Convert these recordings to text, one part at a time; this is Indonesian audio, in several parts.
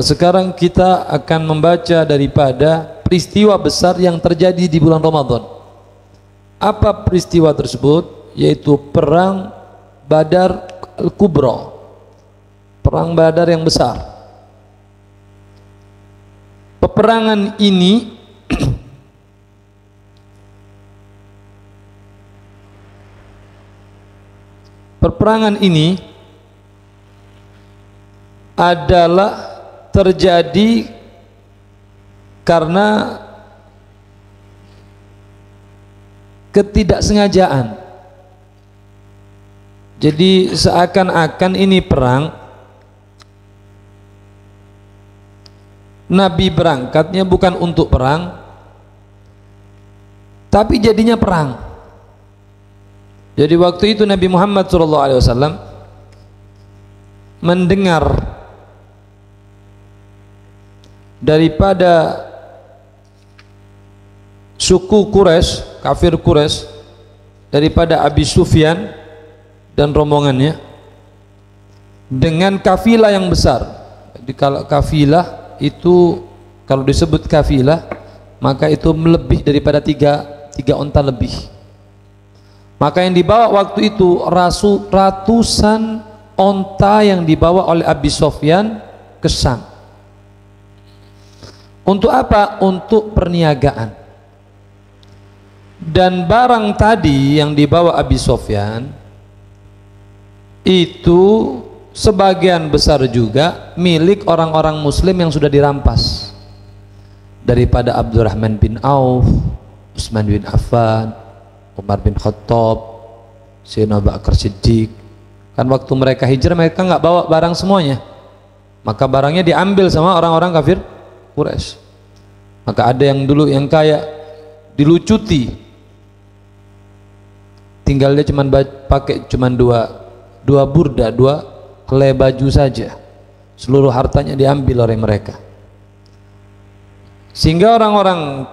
sekarang kita akan membaca daripada peristiwa besar yang terjadi di bulan Ramadan. Apa peristiwa tersebut? Yaitu perang Badar Al-Kubra, perang Badar yang besar. Peperangan ini adalah terjadi karena ketidaksengajaan. Jadi seakan-akan ini perang, Nabi berangkatnya bukan untuk perang, tapi jadinya perang. Jadi waktu itu Nabi Muhammad SAW mendengar daripada suku Quraisy, kafir Quraisy, daripada Abi Sufyan dan rombongannya dengan kafilah yang besar. Jadi kalau kafilah itu, kalau disebut kafilah, maka itu melebih daripada tiga onta lebih. Maka yang dibawa waktu itu ratusan onta yang dibawa oleh Abi Sufyan ke Syam. Untuk apa? Untuk perniagaan. Dan barang tadi yang dibawa Abi Sufyan itu sebagian besar juga milik orang-orang muslim yang sudah dirampas, daripada Abdurrahman bin Auf, Utsman bin Affan, Umar bin Khattab, Sayyidina Abu Bakar Siddiq. Kan waktu mereka hijrah mereka nggak bawa barang semuanya, maka barangnya diambil sama orang-orang kafir Quraisy. Maka ada yang dulu yang kaya dilucuti, tinggal dia cuma pakai dua burda, dua helai baju saja, seluruh hartanya diambil oleh mereka. Sehingga orang-orang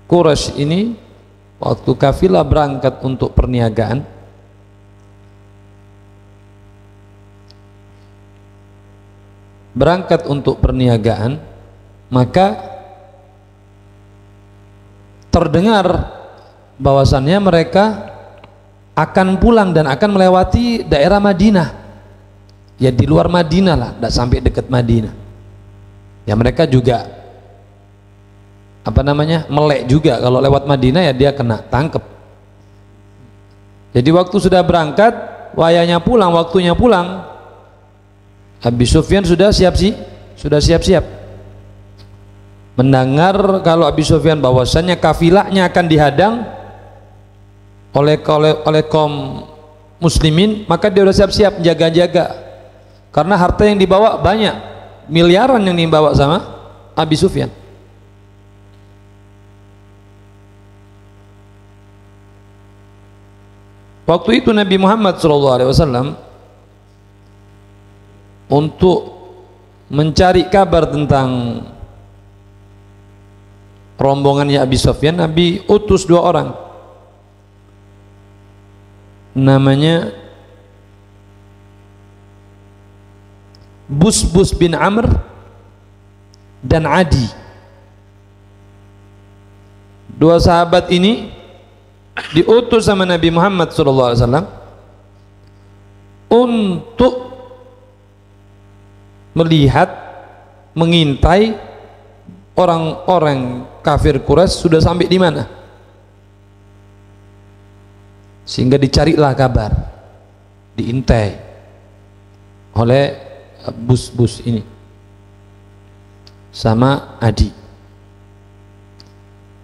Quraisy ini waktu kafilah berangkat untuk perniagaan, maka terdengar bahwasannya mereka akan pulang dan akan melewati daerah Madinah, ya di luar Madinah lah, tidak sampai dekat Madinah. Ya mereka juga melek juga, kalau lewat Madinah ya dia kena tangkep. Jadi waktu sudah berangkat, waktunya pulang, Abi Sufyan sudah siap-siap. Mendengar kalau Abi Sufyan bahwasannya kafilahnya akan dihadang oleh kaum muslimin, maka dia sudah siap-siap jaga-jaga, karena harta yang dibawa banyak, miliaran yang dibawa sama Abi Sufyan. Waktu itu Nabi Muhammad SAW untuk mencari kabar tentang rombongannya Abi Sufyan, Nabi utus 2 orang, namanya Busbus bin Amr dan Adi. 2 sahabat ini diutus sama Nabi Muhammad SAW untuk melihat, mengintai orang-orang kafir Quraisy sudah sampai di mana, sehingga dicarilah kabar, diintai oleh Busbus ini sama Adi.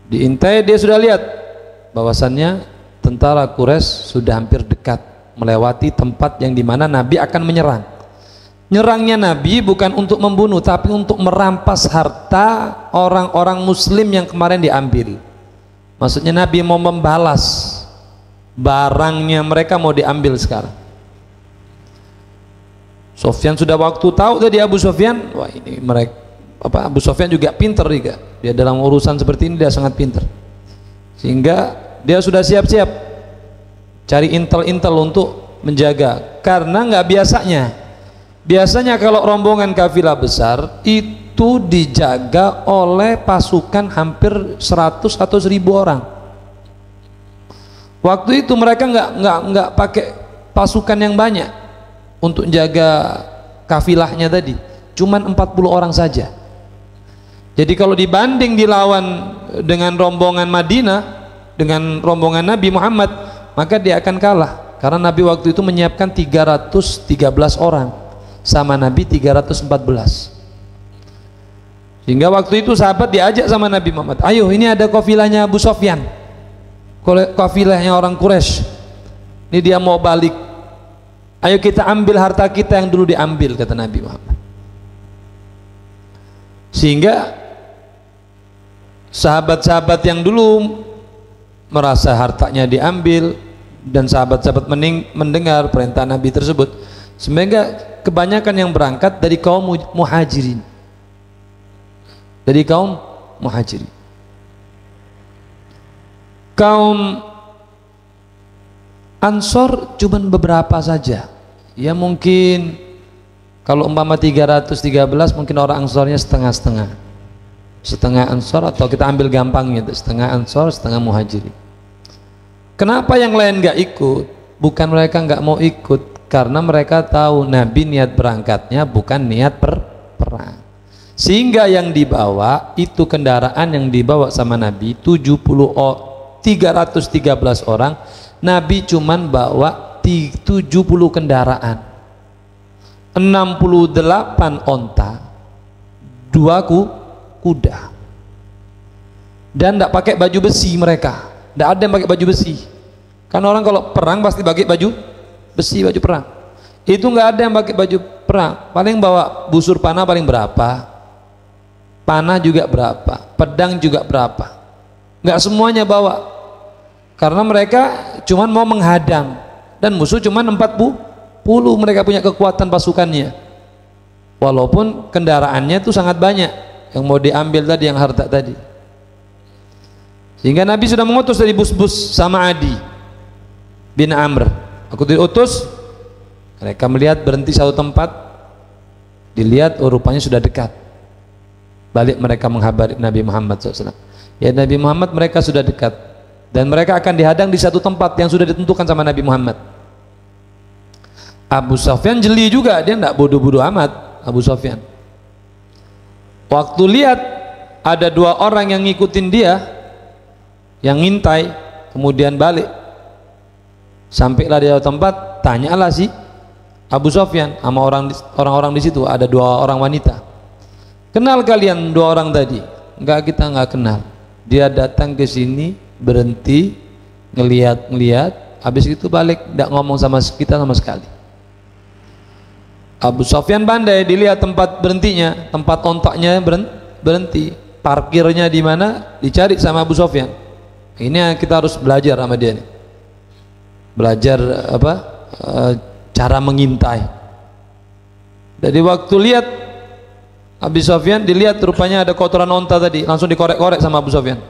Diintai, dia sudah lihat bahwasannya tentara Quraisy sudah hampir dekat melewati tempat yang dimana Nabi akan menyerang. Nyerangnya Nabi bukan untuk membunuh, tapi untuk merampas harta orang-orang muslim yang kemarin diambil. Maksudnya Nabi mau membalas barangnya mereka, mau diambil sekarang. Sufyan sudah waktu tahu tadi Abu Sufyan, wah ini mereka Abu Sufyan juga pinter juga, dia dalam urusan seperti ini dia sangat pinter, sehingga dia sudah siap-siap cari intel-intel untuk menjaga. Karena nggak biasanya Biasanya kalau rombongan kafilah besar itu dijaga oleh pasukan hampir 100 atau 1000 orang. Waktu itu mereka nggak pakai pasukan yang banyak untuk jaga kafilahnya tadi, cuman 40 orang saja. Jadi kalau dibanding dilawan dengan rombongan Madinah, dengan rombongan Nabi Muhammad, maka dia akan kalah, karena Nabi waktu itu menyiapkan 313 orang sama Nabi 314. Sehingga waktu itu sahabat diajak sama Nabi Muhammad, ayo ini ada kafilahnya Abu Sofyan, kafilahnya orang Quraisy, ini dia mau balik, ayo kita ambil harta kita yang dulu diambil, kata Nabi Muhammad. Sehingga sahabat-sahabat yang dulu merasa hartanya diambil dan sahabat-sahabat mendengar perintah Nabi tersebut, sehingga kebanyakan yang berangkat dari kaum muhajirin, dari kaum muhajirin. Kaum Ansor cuma beberapa saja, ya mungkin kalau umpama 313 mungkin orang Ansornya setengah-setengah, setengah Ansor, atau kita ambil gampangnya setengah Ansor setengah muhajirin. Kenapa yang lain nggak ikut? Bukan mereka nggak mau ikut, karena mereka tahu Nabi niat berangkatnya bukan niat perang. Sehingga yang dibawa itu kendaraan yang dibawa sama Nabi 313 orang, Nabi cuman bawa 70 kendaraan, 68 onta, 2 kuda, dan tidak pakai baju besi. Mereka tidak ada yang pakai baju besi, kan orang kalau perang pasti pakai baju besi, baju perang. Itu nggak ada yang pakai baju perang, paling bawa busur panah paling berapa, panah juga berapa, pedang juga berapa, nggak semuanya bawa, karena mereka cuma mau menghadang dan musuh cuma 40. Mereka punya kekuatan pasukannya, walaupun kendaraannya itu sangat banyak yang mau diambil tadi, yang harta tadi. Sehingga Nabi sudah mengutus dari bus-bus sama Adi bin Amr, aku diutus. Mereka melihat berhenti satu tempat, dilihat oh rupanya sudah dekat. Balik mereka menghabari Nabi Muhammad SAW, ya Nabi Muhammad, mereka sudah dekat dan mereka akan dihadang di satu tempat yang sudah ditentukan sama Nabi Muhammad. Abu Sofyan jeli juga, dia tidak bodoh-bodoh amat. Abu Sofyan waktu lihat ada 2 orang yang ngikutin dia, yang ngintai, kemudian balik, sampailah di tempat, tanyalah si Abu Sofyan sama orang-orang di situ, ada 2 orang wanita, kenal kalian 2 orang tadi? Enggak, kita enggak kenal. Dia datang ke sini, berhenti, ngelihat, habis itu balik, enggak ngomong sama kita sama sekali. Abu Sofyan pandai, dilihat tempat berhentinya, tempat ontaknya berhenti, parkirnya di mana, dicari sama Abu Sofyan. Ini kita harus belajar sama dia nih, belajar cara mengintai. Jadi waktu lihat Abu Sofyan, dilihat rupanya ada kotoran onta tadi, langsung dikorek-korek sama Abu Sofyan.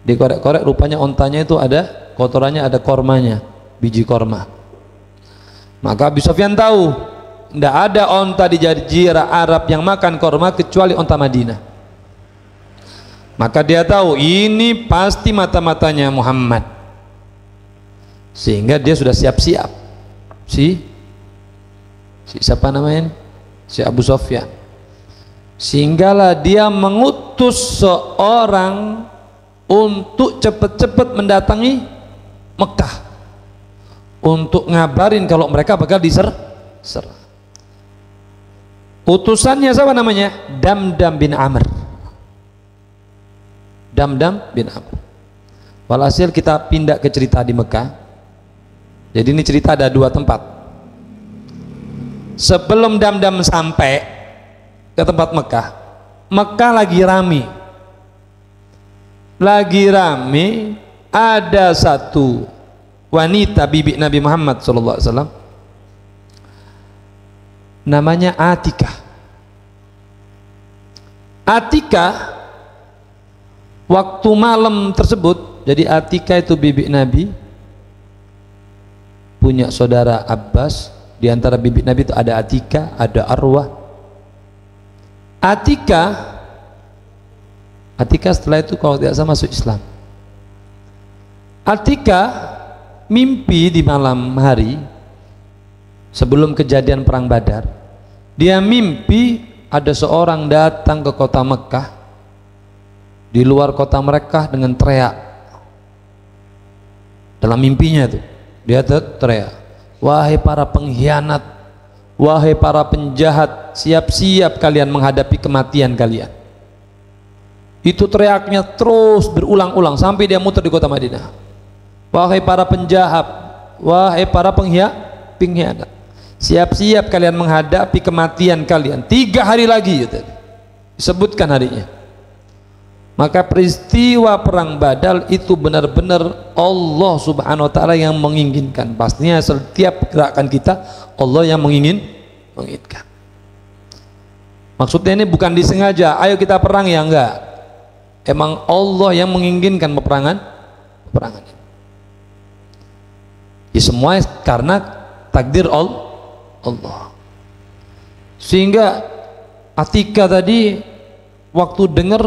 Dikorek-korek, rupanya ontanya itu ada kotorannya, ada kormanya, biji korma. Maka Abu Sofyan tahu tidak ada onta di jazirah Arab yang makan korma kecuali onta Madinah. Maka dia tahu ini pasti mata-matanya Muhammad, sehingga dia sudah siap-siap. Si siapa namanya? Si Abu Sofyan. Sehinggalah dia mengutus seorang untuk cepat-cepat mendatangi Mekah, untuk ngabarin kalau mereka bakal diserang. Utusannya siapa namanya? Damdam bin Amr. Damdam bin Amr. Walhasil kita pindah ke cerita di Mekah. Jadi ini cerita ada 2 tempat. Sebelum Damdam sampai ke tempat Mekah, Mekah lagi rame. Lagi rame, ada satu wanita bibi Nabi Muhammad SAW, namanya Atikah. Atikah waktu malam tersebut, jadi Atikah itu bibi Nabi, punya saudara Abbas, Di antara bibit Nabi itu ada Atika, ada Arwah. Atika setelah itu kalau tidak salah masuk Islam. Atika mimpi di malam hari sebelum kejadian perang Badar. Dia mimpi ada seorang datang ke kota Mekah, di luar kota mereka dengan teriak. Dalam mimpinya itu dia teriak, wahai para pengkhianat, wahai para penjahat, siap-siap kalian menghadapi kematian kalian. Itu teriaknya terus berulang-ulang sampai dia muter di kota Madinah. Wahai para penjahat, wahai para pengkhianat, siap-siap kalian menghadapi kematian kalian. 3 hari lagi gitu. Disebutkan harinya. Maka peristiwa perang Badar itu benar-benar Allah Subhanahu wa taala yang menginginkan. Pastinya setiap gerakan kita Allah yang menginginkan. Maksudnya ini bukan disengaja, ayo kita perang, ya enggak. Emang Allah yang menginginkan peperangan ini. Ya semua karena takdir Allah. Sehingga Atika tadi waktu dengar,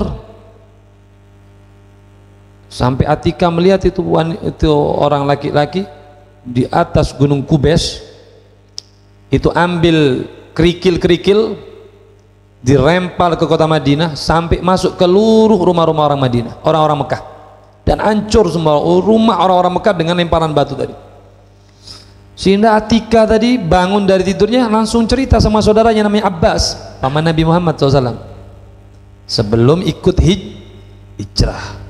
sampai Atika melihat itu orang laki-laki di atas gunung Kubes, itu ambil kerikil-kerikil dirempal ke kota Madinah sampai masuk ke seluruh rumah-rumah orang Madinah, orang-orang Mekah, dan hancur semua rumah orang-orang Mekah dengan lemparan batu tadi. Sehingga Atika tadi bangun dari tidurnya langsung cerita sama saudaranya namanya Abbas, paman Nabi Muhammad SAW, sebelum ikut hijrah.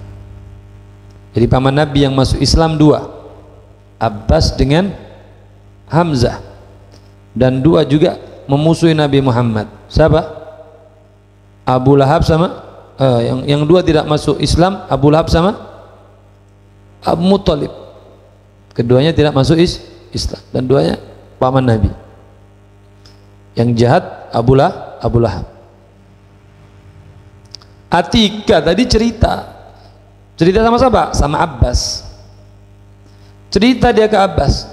Jadi paman Nabi yang masuk Islam 2, Abbas dengan Hamzah, dan 2 juga memusuhi Nabi Muhammad. Siapa? Abu Lahab sama yang 2 tidak masuk Islam, Abu Lahab sama Abu Muthalib. Keduanya tidak masuk Islam, dan 2-nya paman Nabi. Yang jahat Abu Lahab. Atika tadi cerita sama siapa? Sama Abbas. Cerita dia ke Abbas.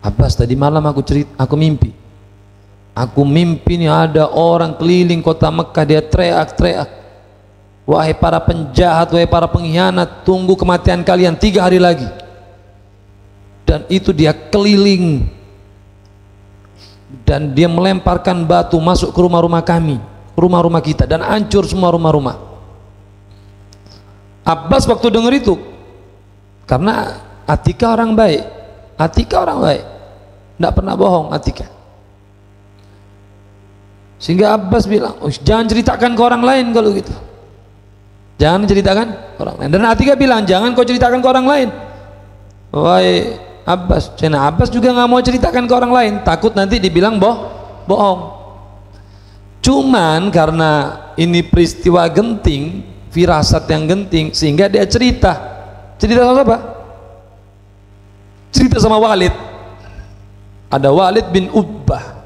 Abbas, tadi malam aku mimpi. Aku mimpi nih ada orang keliling kota Mekah, dia teriak-teriak, wahai para penjahat, wahai para pengkhianat, tunggu kematian kalian 3 hari lagi. Dan itu dia keliling, dan dia melemparkan batu masuk ke rumah-rumah kami, rumah-rumah kita, dan hancur semua rumah-rumah. Abbas waktu dengar itu, karena Atika orang baik, tidak pernah bohong Atika. Sehingga Abbas bilang, oh, jangan ceritakan ke orang lain kalau gitu. Jangan ceritakan ke orang lain. Dan Atika bilang, jangan kau ceritakan ke orang lain. Wahai Abbas, karena Abbas juga nggak mau ceritakan ke orang lain, takut nanti dibilang bohong. Cuman karena ini peristiwa genting, firasat yang genting, sehingga dia cerita sama siapa? Cerita sama Walid. Ada Walid bin Ubbah.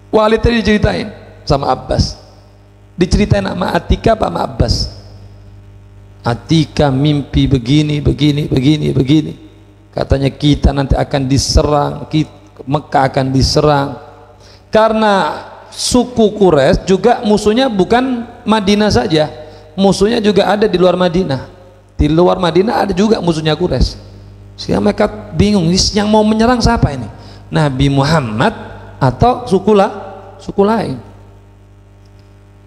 Walid tadi diceritain sama Abbas, diceritain sama Atika apa sama Abbas. Atika mimpi begini, katanya kita nanti akan diserang, Mekah akan diserang, karena suku Quraisy juga musuhnya bukan Madinah saja, musuhnya juga ada di luar Madinah. Di luar Madinah ada juga musuhnya Quraisy. Sehingga mereka bingung, yang mau menyerang siapa ini? Nabi Muhammad atau suku lain.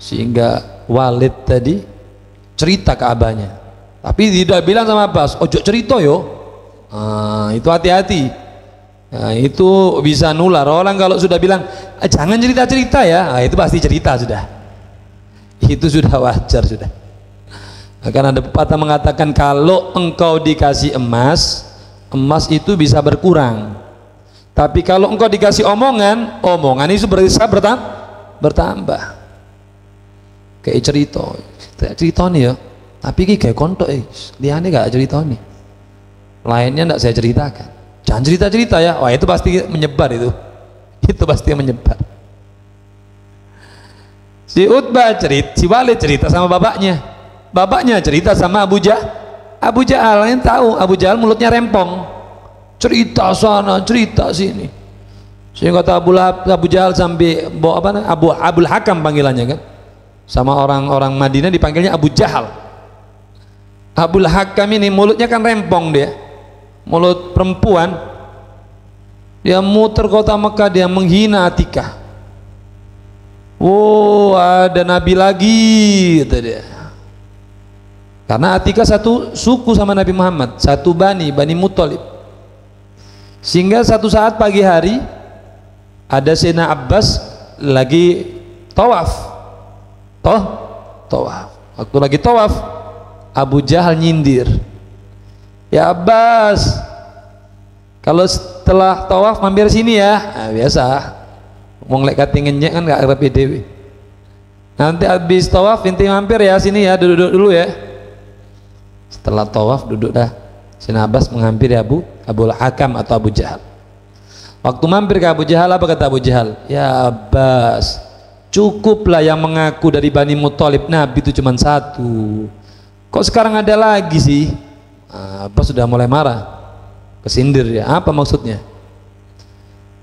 Sehingga Walid tadi cerita ke abahnya, tapi tidak bilang sama Abbas, ojo cerita yo. Itu hati-hati. Nah, itu bisa nular. Orang kalau sudah bilang jangan cerita-cerita ya, itu pasti cerita sudah. Itu sudah wajar sudah. Akan ada pepatah mengatakan, kalau engkau dikasih emas itu bisa berkurang. Tapi kalau engkau dikasih omongan itu bisa bertambah. Kayak cerita nih ya. Tapi kayak kontok liane gak cerita nih. Lainnya tidak saya ceritakan. Jangan cerita-cerita ya. Wah, itu pasti menyebar itu. Itu pasti menyebar. Si Utbah si Walid cerita sama bapaknya. Bapaknya cerita sama Abu Jahal. Yang tahu Abu Jahal mulutnya rempong. cerita sana cerita sini, sehingga kata Abu Jahal sampai bawa apa, Abul Hakam panggilannya kan, sama orang-orang Madinah dipanggilnya Abu Jahal. Abul Hakam ini mulutnya kan rempong, dia mulut perempuan, dia muter kota Mekah, dia menghina Atikah. Oh, ada nabi lagi, kata dia. Karena Atikah satu suku sama Nabi Muhammad, satu Bani Muthalib. Sehingga satu saat pagi hari ada Sayyidina Abbas lagi tawaf. Waktu lagi tawaf, Abu Jahal nyindir, ya Abbas, kalau setelah tawaf mampir sini ya. Nah, biasa ngomong lek katingennya kan gak ngerti dewi. Nanti habis tawaf inti mampir ya sini ya, duduk dulu ya. Setelah tawaf duduk dah. Sayyidina Abbas menghampiri Abul Hakam atau Abu Jahal. Waktu mampir ke Abu Jahal, apa kata Abu Jahal? Ya Abbas, cukuplah yang mengaku dari Bani Muthalib Nabi itu cuma satu. Kok sekarang ada lagi sih? Abbas sudah mulai marah, kesindir ya. Apa maksudnya?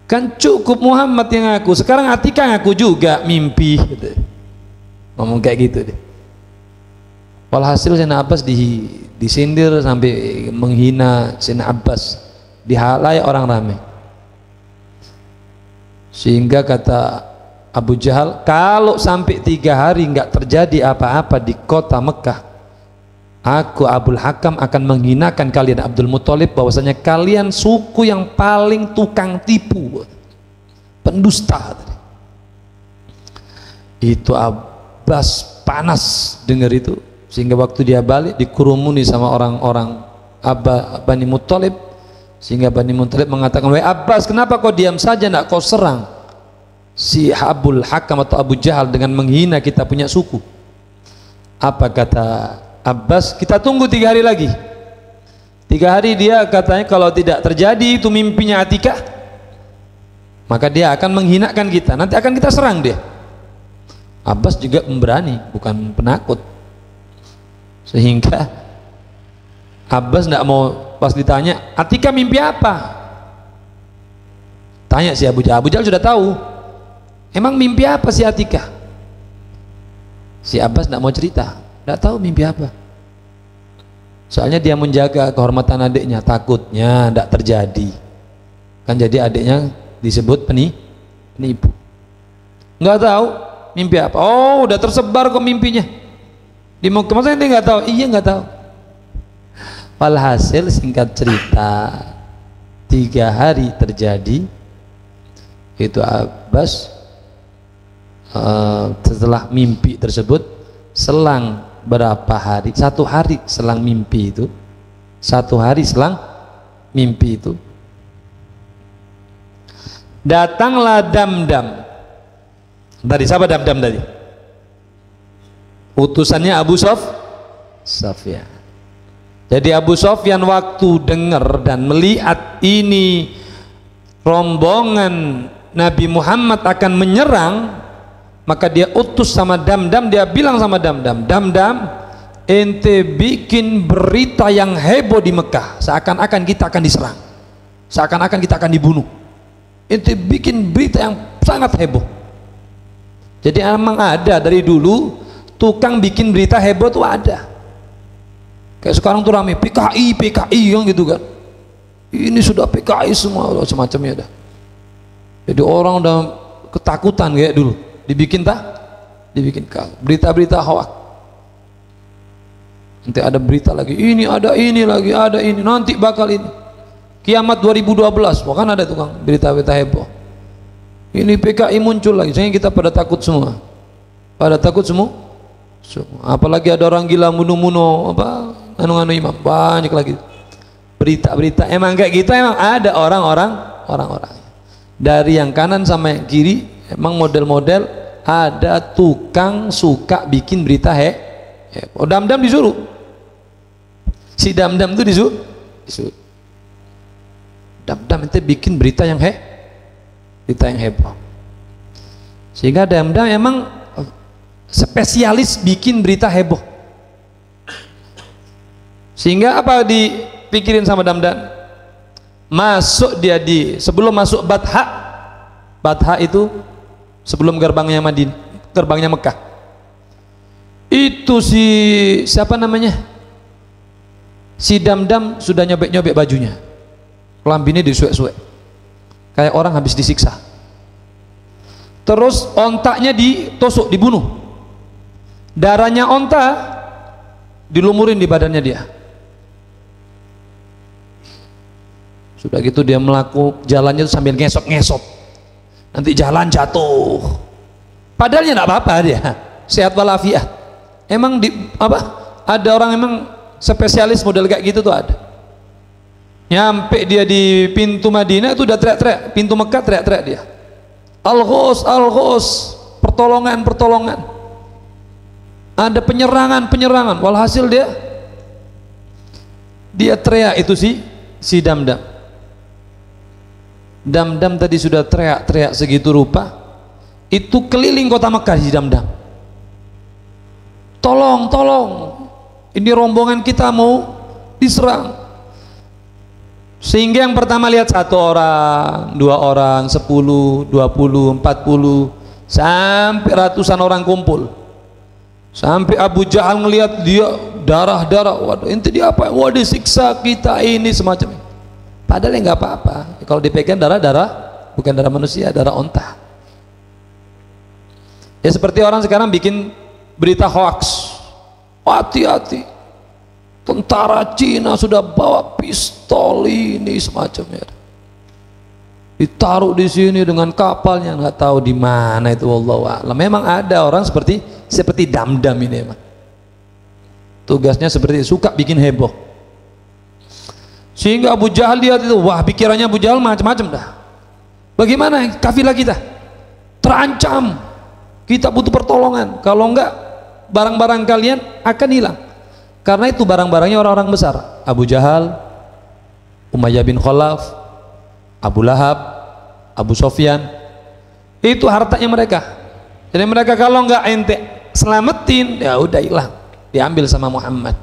Kan cukup Muhammad yang ngaku, sekarang Atikah ngaku juga mimpi gitu. Ngomong kayak gitu deh. Walhasil Sayyidina Abbas disindir sampai menghina Sayyidina Abbas di halayak orang ramai. Sehingga kata Abu Jahal, kalau sampai 3 hari nggak terjadi apa-apa di kota Mekah, aku Abul Hakam akan menghinakan kalian Abdul Muthalib, bahwasanya kalian suku yang paling tukang tipu, pendusta. Itu Abbas panas dengar itu, sehingga waktu dia balik dikurumuni sama orang-orang Bani Muthalib, sehingga Bani Muthalib mengatakan, wahai Abbas, kenapa kau diam saja, nak kau serang si Abul Hakam atau Abu Jahal dengan menghina kita punya suku? Apa kata Abbas? Kita tunggu 3 hari lagi. 3 hari dia katanya kalau tidak terjadi itu mimpinya Atikah, maka dia akan menghinakan kita, nanti akan kita serang dia. Abbas juga pemberani, bukan penakut. Sehingga Abbas tidak mau, pas ditanya Atikah mimpi apa, tanya si Abu Jahal. Abu Jahal sudah tahu, emang mimpi apa si Atikah? Si Abbas tidak mau cerita, tidak tahu mimpi apa. Soalnya dia menjaga kehormatan adiknya, takutnya tidak terjadi kan, jadi adiknya disebut penipu. Nggak tahu mimpi apa. Oh, udah tersebar kok mimpinya di Mekah, maksudnya dia nggak tahu? Iya nggak tahu. Walhasil singkat cerita, 3 hari terjadi itu. Abbas setelah mimpi tersebut, selang berapa hari, 1 hari selang mimpi itu, 1 hari selang mimpi itu, datanglah Damdam. Tadi siapa Damdam tadi? Utusannya Abu Sufyan. Jadi Abu Sufyan waktu dengar dan melihat ini rombongan Nabi Muhammad akan menyerang, maka dia utus sama Damdam, dia bilang sama Damdam, ente bikin berita yang heboh di Mekah, seakan-akan kita akan diserang, seakan-akan kita akan dibunuh. Ente bikin berita yang sangat heboh. Jadi emang ada dari dulu tukang bikin berita heboh tuh ada. Kayak sekarang tuh rame PKI yang gitu kan, ini sudah PKI semua semacamnya dah. Jadi orang udah ketakutan kayak dulu, dibikin berita-berita hoax. Nanti ada berita lagi, ini ada ini lagi, ada ini, nanti bakal ini kiamat 2012, bahkan ada tukang berita-berita heboh, ini PKI muncul lagi, sehingga kita pada takut semua, apalagi ada orang gila muno apa anu imam, banyak lagi berita-berita. Emang kayak gitu, emang ada orang-orang dari yang kanan sama yang kiri, emang model-model ada tukang suka bikin berita heboh. Damdam disuruh, si Damdam itu disuruh Damdam itu bikin berita yang heboh, sehingga Damdam emang spesialis bikin berita heboh. Sehingga apa dipikirin sama Damdam? Masuk dia sebelum masuk Batha. Batha itu sebelum gerbangnya Madinah, gerbangnya Mekah. Itu si siapa namanya? Si Damdam sudah nyobek-nyobek bajunya. Kelambinnya disuek-suek. Kayak orang habis disiksa. Terus ontaknya ditusuk, dibunuh. Darahnya onta dilumurin di badannya dia. Sudah gitu dia jalannya itu sambil ngesot-ngesot. Nanti jalan jatuh. Padahalnya enggak apa-apa dia. Sehat walafiat. Emang ada orang emang spesialis model kayak gitu tuh ada. Nyampe dia di pintu Madinah itu udah teriak-teriak, pintu Mekah teriak-teriak dia. Al-Ghos, Al-Ghos, pertolongan, pertolongan. Ada penyerangan, penyerangan. Walhasil dia teriak itu si Damdam. Damdam tadi sudah teriak-teriak segitu rupa, itu keliling kota Mekah si Damdam. Tolong, tolong. Ini rombongan kita mau diserang. Sehingga yang pertama lihat 1 orang, 2 orang, 10, 20, 40, sampai ratusan orang kumpul. Sampai Abu Jahal ngelihat dia darah-darah. Waduh, ente dia apa? Wah, disiksa kita ini semacam ini. Padahal ya nggak apa-apa. Kalau dipegang darah-darah, bukan darah manusia, darah onta. Ya seperti orang sekarang bikin berita hoax. Hati-hati, tentara Cina sudah bawa pistol ini semacamnya, ditaruh di sini dengan kapalnya, nggak tahu di mana itu, wallahu a'lam. Memang ada orang seperti Damdam ini, emang tugasnya seperti suka bikin heboh, sehingga Abu Jahal lihat itu, wah pikirannya Abu Jahal macam-macam dah. Bagaimana kafilah kita terancam, kita butuh pertolongan, kalau enggak barang-barang kalian akan hilang. Karena itu barang-barangnya orang-orang besar, Abu Jahal, Umayyah bin Khalaf, Abu Lahab, Abu Sofyan, itu hartanya mereka. Jadi mereka kalau nggak ente selamatin, ya udah hilang, diambil sama Muhammad.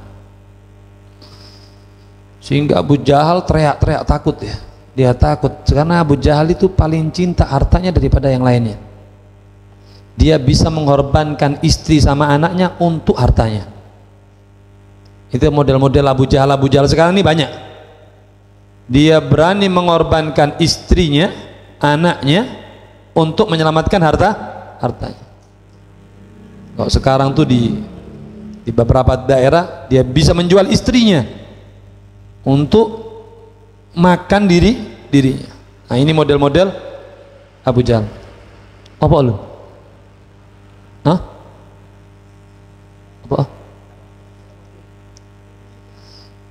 Sehingga Abu Jahal teriak-teriak takut ya, dia takut karena Abu Jahal itu paling cinta hartanya daripada yang lainnya. Dia bisa mengorbankan istri sama anaknya untuk hartanya. Itu model-model Abu Jahal sekarang ini banyak. Dia berani mengorbankan istrinya, anaknya untuk menyelamatkan hartanya. Kalau sekarang tuh di beberapa daerah dia bisa menjual istrinya untuk makan dirinya. Nah, ini model-model Abu Jahal. Apa lu? Hah? Apa?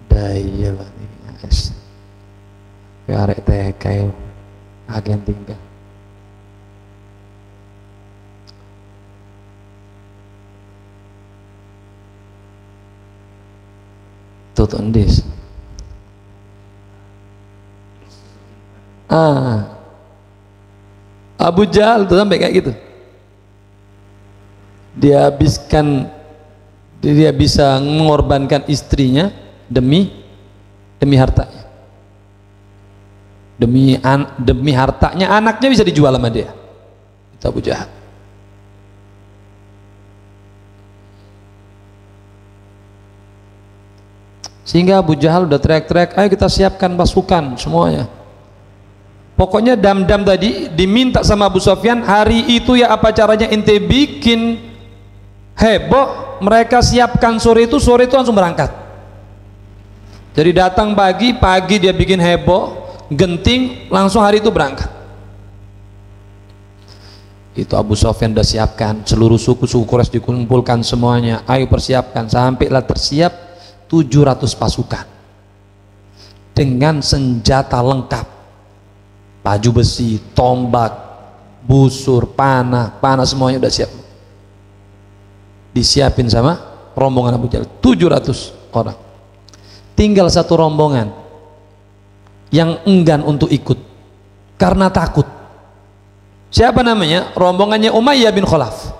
Daya lah ini guys. Arek TK agen tinggal. Tutup endis. Abu Jahal tuh sampai kayak gitu. Dia bisa mengorbankan istrinya demi hartanya, demi hartanya, anaknya bisa dijual sama dia. Itu Abu Jahal. Sehingga Abu Jahal udah teriak-teriak, ayo kita siapkan pasukan semuanya. Pokoknya Damdam tadi diminta sama Abu Sofyan, hari itu ya apa caranya ente bikin heboh, mereka siapkan sore itu langsung berangkat. Jadi datang pagi dia bikin heboh, genting, langsung hari itu berangkat. Itu Abu Sofyan udah siapkan, seluruh suku Quraisy dikumpulkan semuanya, ayo persiapkan, sampailah tersiap 700 pasukan dengan senjata lengkap, baju besi, tombak, busur, panah semuanya udah siap. Disiapin sama rombongan Abu Jahal 700 orang. Tinggal satu rombongan yang enggan untuk ikut karena takut. Siapa namanya? Rombongannya Umayyah bin Khalaf,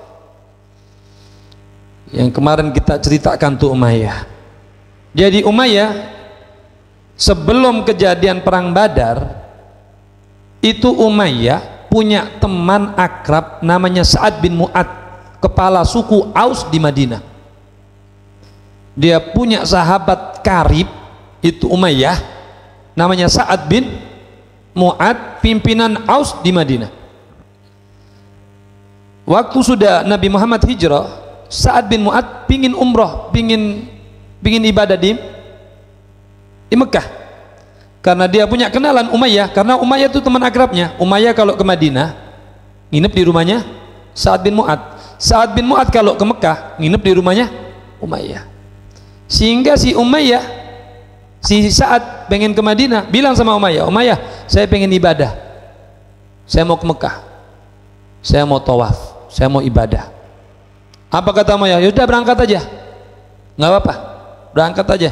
yang kemarin kita ceritakan tuh Umayyah. Jadi Umayyah sebelum kejadian perang Badar itu Umayyah punya teman akrab namanya Sa'ad bin Mu'ad, kepala suku Aus di Madinah. Dia punya sahabat karib itu Umayyah namanya Sa'ad bin Mu'ad, pimpinan Aus di Madinah. Waktu sudah Nabi Muhammad hijrah, Sa'ad bin Mu'ad pingin umroh, pingin ibadah di Mekah, karena dia punya kenalan Umayyah, karena Umayyah itu teman akrabnya. Umayyah kalau ke Madinah nginep di rumahnya Sa'ad bin Mu'ad, Sa'ad bin Mu'ad kalau ke Mekah nginep di rumahnya Umayyah. Sehingga si Umayyah, si Sa'ad pengen ke Madinah, bilang sama Umayyah, Umayyah saya pengen ibadah, saya mau ke Mekah, saya mau tawaf, saya mau ibadah. Apa kata Umayyah? Yaudah berangkat aja, nggak apa-apa, berangkat aja.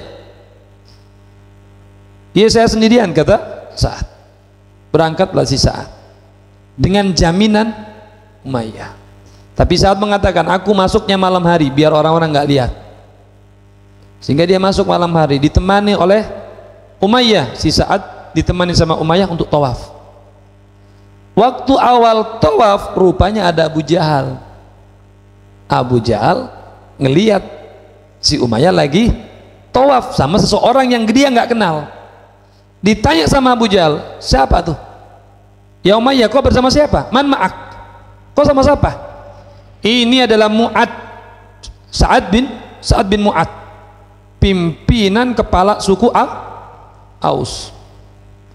Iya saya sendirian, kata Sa'ad. Berangkatlah si Sa'ad dengan jaminan Umayyah. Tapi Sa'ad mengatakan, aku masuknya malam hari biar orang-orang nggak lihat. Sehingga dia masuk malam hari ditemani oleh Umayyah. Si Sa'ad ditemani sama Umayyah untuk tawaf. Waktu awal tawaf rupanya ada Abu Jahal. Abu Jahal ngelihat si Umayyah lagi tawaf sama seseorang yang dia nggak kenal. Ditanya sama Abu Jahal, siapa tuh? Ya Umayyah, kau bersama siapa? Man ma'ak? Kau sama siapa? Ini adalah Mu'ad, Sa'ad bin Mu'ad, pimpinan kepala suku Aus,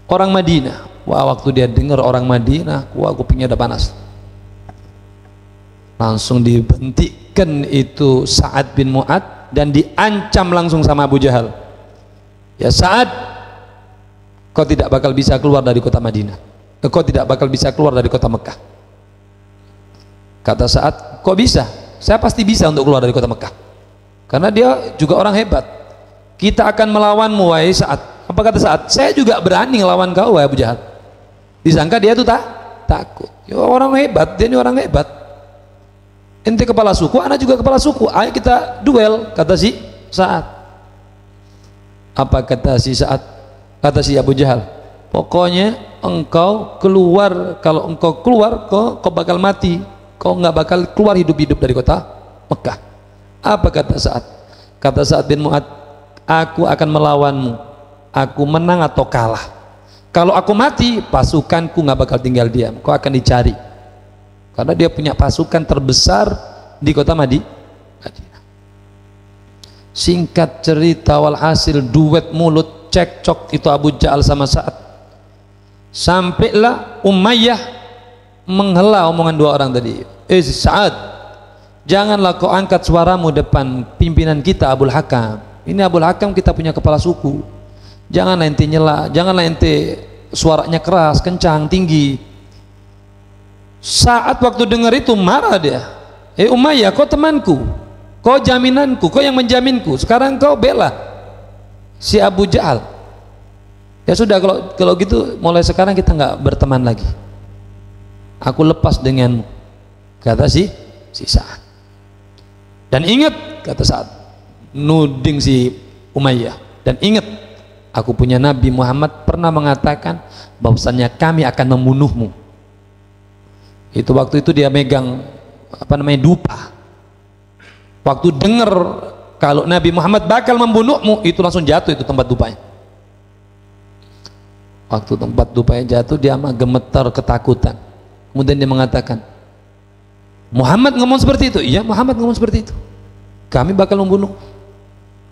orang Madinah. Wah, waktu dia dengar orang Madinah, wah kupingnya udah panas. Langsung dibentikkan itu Sa'ad bin Mu'ad dan diancam langsung sama Abu Jahal. Ya Sa'ad, kau tidak bakal bisa keluar dari kota Madinah, kau tidak bakal bisa keluar dari kota Mekah. Kata Sa'ad, kok bisa? Saya pasti bisa untuk keluar dari kota Mekah, karena dia juga orang hebat. Kita akan melawanmu wahai Sa'ad. Apa kata Sa'ad? Saya juga berani ngelawan kau wahai Abu Jahal. Disangka dia tuh takut. Ya, orang hebat, dia ini orang hebat. Ente kepala suku, anak juga kepala suku, ayo kita duel, kata si Sa'ad. Apa kata si Sa'ad? Kata si Abu Jahal, pokoknya engkau keluar, kalau engkau keluar kau bakal mati, kau nggak bakal keluar hidup-hidup dari kota Mekah. Apa kata Sa'ad? Kata Sa'ad bin Mu'ad, aku akan melawanmu, aku menang atau kalah. Kalau aku mati, pasukanku nggak bakal tinggal diam, kau akan dicari, karena dia punya pasukan terbesar di kota Madinah. Singkat cerita, walhasil duet mulut cekcok itu Abu Jahal sama Sa'ad. Sampailah Umayyah menghela omongan dua orang tadi. Sa'ad, janganlah kau angkat suaramu depan pimpinan kita Abul Hakam. Ini Abul Hakam kita punya kepala suku. Janganlah ente nyela, janganlah ente suaranya keras, kencang, tinggi. Sa'ad waktu dengar itu marah dia. Umayyah, kau temanku, kau jaminanku, kau yang menjaminku. Sekarang kau bela si Abu Jahal. Ya sudah, kalau gitu mulai sekarang kita nggak berteman lagi, aku lepas denganmu, kata si Sa'ad. Dan ingat, kata Sa'ad, nuding si Umayyah, dan ingat, aku punya Nabi Muhammad pernah mengatakan bahwasannya kami akan membunuhmu. Itu waktu itu dia megang dupa. Waktu dengar kalau Nabi Muhammad bakal membunuhmu, itu langsung jatuh itu tempat dupanya. Waktu tempat dupanya jatuh, dia gemetar ketakutan. Kemudian dia mengatakan, Muhammad ngomong seperti itu? Iya, Muhammad ngomong seperti itu. Kami bakal membunuh.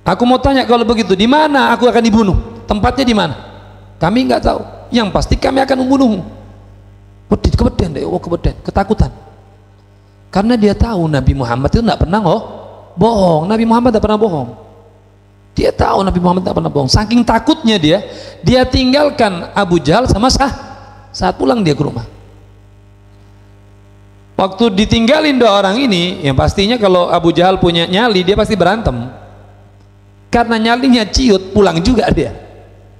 Aku mau tanya, kalau begitu di mana aku akan dibunuh? Tempatnya di mana? Kami nggak tahu. Yang pasti kami akan membunuhmu. Kemudian ketakutan. Karena dia tahu Nabi Muhammad itu nggak pernah bohong. Nabi Muhammad tidak pernah bohong. Dia tahu Nabi Muhammad tidak pernah bohong. Saking takutnya dia tinggalkan Abu Jahal sama saat pulang dia ke rumah. Waktu ditinggalin dua orang ini, yang pastinya kalau Abu Jahal punya nyali, dia pasti berantem. Karena nyalinya ciut, pulang juga dia.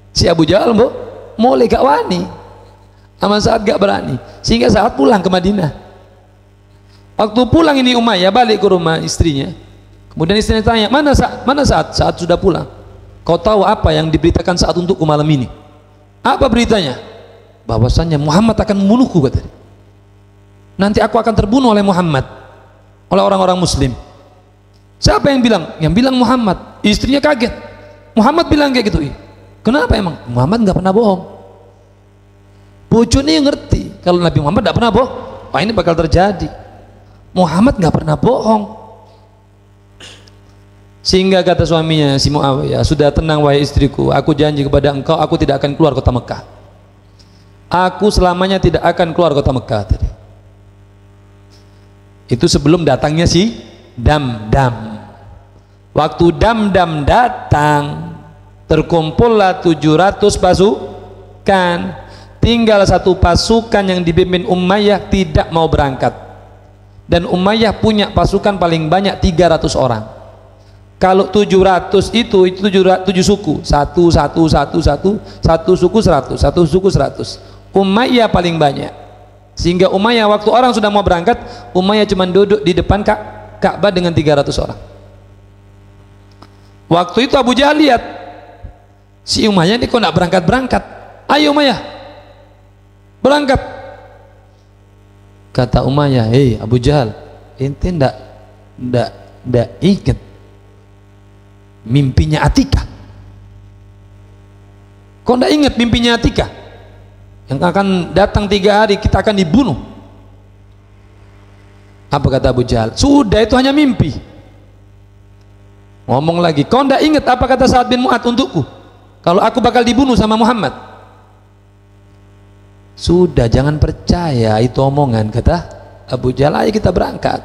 Si Abu Jahal mulai gak wani, sama Sa'ad gak berani, sehingga Sa'ad pulang ke Madinah. Waktu pulang ini Umayyah balik ke rumah istrinya. Kemudian istrinya tanya, mana Sa'ad? Sa'ad sudah pulang. kau tahu apa yang diberitakan saat untukku malam ini? Apa beritanya? Bahwasannya Muhammad akan membunuhku, kata dia. Nanti aku akan terbunuh oleh Muhammad, oleh orang-orang muslim. Siapa yang bilang? Yang bilang Muhammad. Istrinya kaget. Muhammad bilang kayak gitu. Kenapa emang? Muhammad nggak pernah bohong. Bojone ngerti kalau Nabi Muhammad nggak pernah bohong. Wah, ini bakal terjadi. Muhammad nggak pernah bohong. Sehingga kata suaminya si Muawiyah, sudah tenang wahai istriku, aku janji kepada engkau aku tidak akan keluar kota Mekah. Aku selamanya tidak akan keluar kota Mekah tadi. Itu sebelum datangnya si Damdam. Waktu Damdam datang, terkumpullah 700 pasukan. Tinggal satu pasukan yang dipimpin Umayyah tidak mau berangkat. Dan Umayyah punya pasukan paling banyak 300 orang. Kalau 700 itu 7 suku, satu suku 100, satu suku 100. Umayyah paling banyak, sehingga Umayyah waktu orang sudah mau berangkat, Umayyah cuma duduk di depan Ka'bah dengan 300 orang. Waktu itu Abu Jahal lihat si Umayyah ini kok nggak berangkat, ayo Umayyah berangkat. Kata Umayyah, hei Abu Jahal, ente ndak ingat mimpinya Atikah? Kok ndak ingat mimpinya Atikah yang akan datang 3 hari kita akan dibunuh? Apa kata Abu Jahal? Sudah, itu hanya mimpi. Ngomong lagi, kau ndak ingat apa kata Sa'ad bin Mu'adz untukku kalau aku bakal dibunuh sama Muhammad? Sudah, jangan percaya itu omongan, kata Abu Jahal. Ayo kita berangkat,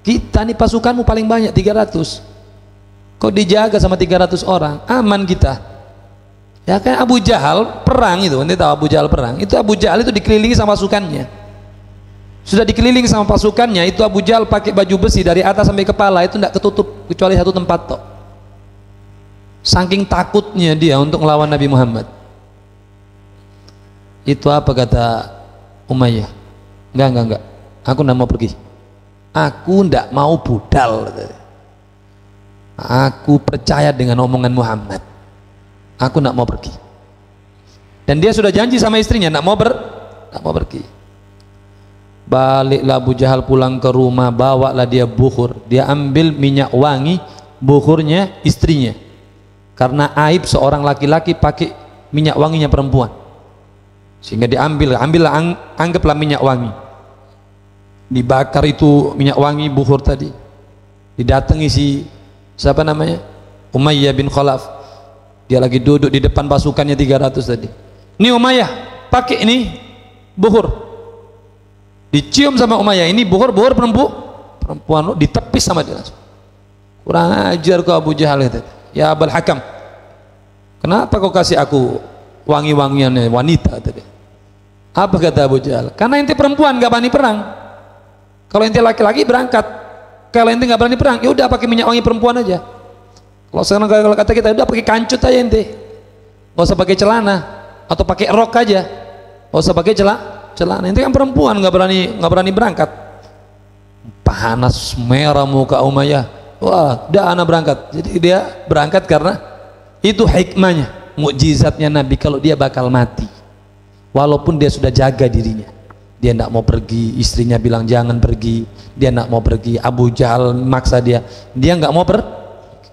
kita nih pasukanmu paling banyak 300, kok dijaga sama 300 orang, aman kita. Ya kayak Abu Jahal perang itu, nanti tahu Abu Jahal perang itu, Abu Jahal itu dikelilingi sama pasukannya. Sudah dikelilingi sama pasukannya itu, Abu Jahal pakai baju besi dari atas sampai kepala itu tidak ketutup kecuali satu tempat tok. Saking takutnya dia untuk melawan Nabi Muhammad. Itu apa kata Umayyah? Enggak, aku tidak mau pergi, aku tidak mau budal. Aku percaya dengan omongan Muhammad, aku tidak mau pergi. Dan dia sudah janji sama istrinya tidak mau pergi. Baliklah Abu Jahal pulang ke rumah, bawalah dia bukhur, dia ambil minyak wangi bukhurnya istrinya, karena aib seorang laki-laki pakai minyak wanginya perempuan. Sehingga anggaplah minyak wangi, dibakar itu minyak wangi bukhur tadi, didatangi si siapa namanya, Umayyah bin Khalaf, dia lagi duduk di depan pasukannya 300 tadi. Ini Umayyah pakai ini bukhur, dicium sama Umayyah, ini bukhur perempuan, ditepis sama dia langsung. Kurang ajar kau Abu Jahal, itu ya Abul Hakam, kenapa kau kasih aku wangi-wangian wanita tadi? Apa kata Abu Jahal? Karena ente perempuan gak berani perang. Kalau ente laki-laki berangkat, kalau ente gak berani perang, ya udah pakai minyak wangi perempuan aja. Kalau sekarang kalau kata kita udah pakai kancut aja ente, nggak usah pakai celana atau pakai rok aja, nggak usah pakai celana. Ente kan perempuan, nggak berani berangkat. Panas merah muka Umayyah. Wah, udah anak berangkat. Jadi dia berangkat karena itu hikmahnya, mukjizatnya Nabi, kalau dia bakal mati walaupun dia sudah jaga dirinya, dia tidak mau pergi. Istrinya bilang jangan pergi, dia tidak mau pergi. Abu Jahal maksa dia nggak mau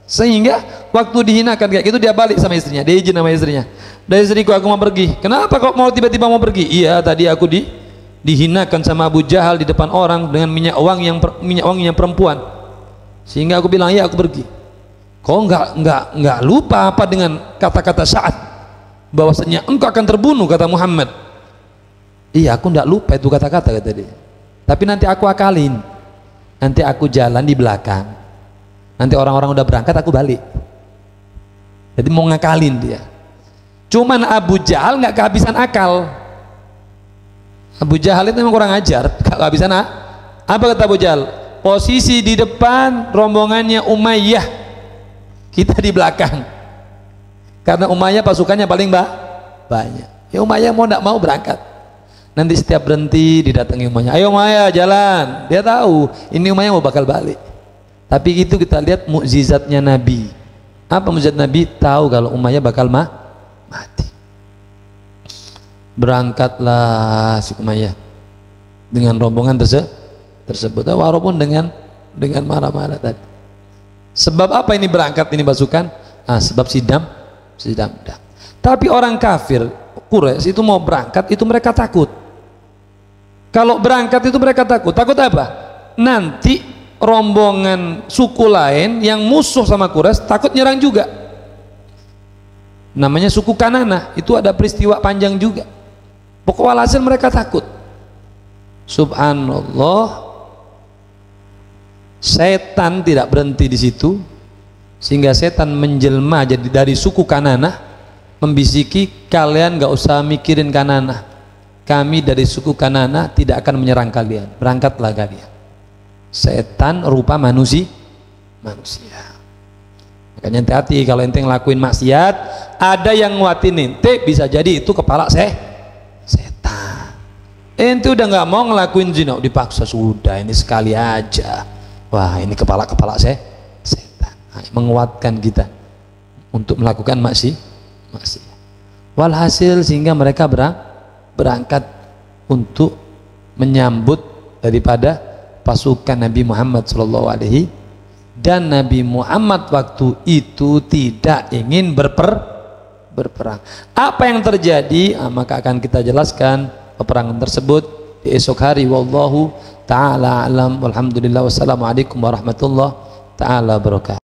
sehingga waktu dihinakan kayak gitu dia balik sama istrinya, dia izin sama istrinya, dari istriku aku mau pergi. Kenapa kok mau tiba-tiba mau pergi? Iya, tadi aku dihinakan sama Abu Jahal di depan orang dengan minyak wangi yang perempuan, sehingga aku bilang iya aku pergi. Kau nggak lupa apa dengan kata-kata Sa'ad bahwasanya engkau akan terbunuh, kata Muhammad. Iya, aku nggak lupa itu kata-kata, kata dia. Tapi nanti aku akalin, nanti aku jalan di belakang, nanti orang-orang udah berangkat aku balik. Jadi mau ngakalin dia. Cuman Abu Jahal nggak kehabisan akal. Abu Jahal itu memang kurang ajar, nggak kehabisan apa kata Abu Jahal? Posisi di depan rombongannya Umayyah, kita di belakang, karena Umayyah pasukannya paling banyak. Ya Umayyah mau tidak mau berangkat, nanti setiap berhenti didatangi Umayyah, ayo Umayyah jalan. Dia tahu ini Umayyah mau bakal balik. Tapi itu kita lihat mukjizatnya Nabi, Apa mujizat Nabi? Tahu kalau Umayyah bakal mati. Berangkatlah si Umayyah dengan rombongan tersebut, walaupun dengan marah-marah tadi. Sebab apa ini berangkat ini pasukan? Sebab sidam. Tapi orang kafir Quraisy itu mau berangkat itu mereka takut. Kalau berangkat itu mereka takut apa? Nanti rombongan suku lain yang musuh sama Quraisy takut nyerang juga. Namanya suku Kanana, itu ada peristiwa panjang juga. Pokoknya hasil mereka takut. Subhanallah, setan tidak berhenti di situ, sehingga setan menjelma jadi dari suku Kanana, membisiki, kalian gak usah mikirin Kanana, kami dari suku Kanana tidak akan menyerang kalian, berangkatlah kalian. Setan rupa manusia. Makanya hati-hati kalau ente ngelakuin maksiat, ada yang nguatin ente, bisa jadi itu kepala setan. Ente udah nggak mau ngelakuin zina, dipaksa, sudah ini sekali aja. Wah, ini kepala setan. Menguatkan kita untuk melakukan maksiat. Walhasil sehingga mereka berangkat untuk menyambut daripada pasukan Nabi Muhammad SAW. Dan Nabi Muhammad waktu itu tidak ingin berperang. Apa yang terjadi? Maka akan kita jelaskan peperangan tersebut di esok hari. Wallahu ta'ala alam, walhamdulillah, wassalamualaikum warahmatullahi ta'ala wabarakatuh.